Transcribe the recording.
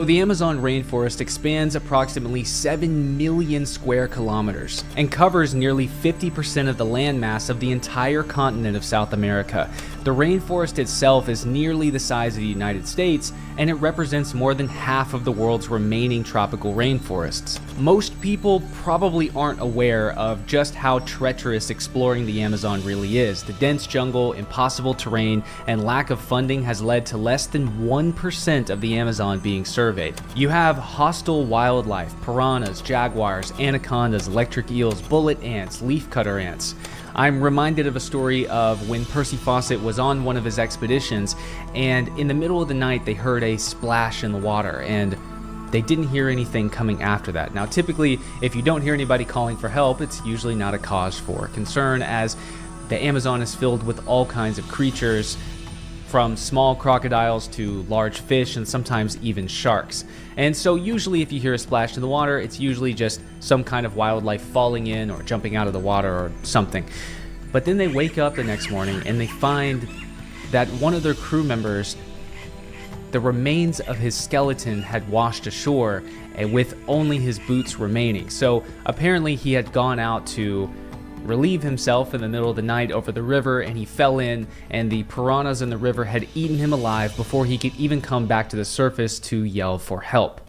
The Amazon rainforest expands approximately 7 million square kilometers and covers nearly 50% of the landmass of the entire continent of South America. The rainforest itself is nearly the size of the United States, and it represents more than half of the world's remaining tropical rainforests. Most people probably aren't aware of just how treacherous exploring the Amazon really is. The dense jungle, impossible terrain, and lack of funding has led to less than 1% of the Amazon being surveyed. You have hostile wildlife, piranhas, jaguars, anacondas, electric eels, bullet ants, leafcutter ants. I'm reminded of a story of when Percy Fawcett was on one of his expeditions, and in the middle of the night they heard a splash in the water, and they didn't hear anything coming after that. Now, typically, if you don't hear anybody calling for help, it's usually not a cause for concern, as the Amazon is filled with all kinds of creatures, from small crocodiles to large fish and sometimes even sharks. And so usually if you hear a splash in the water, it's usually just some kind of wildlife falling in or jumping out of the water or something. But then they wake up the next morning and they find that one of their crew members, the remains of his skeleton had washed ashore, and with only his boots remaining. So apparently he had gone out to relieve himself in the middle of the night over the river, and he fell in, and the piranhas in the river had eaten him alive before he could even come back to the surface to yell for help.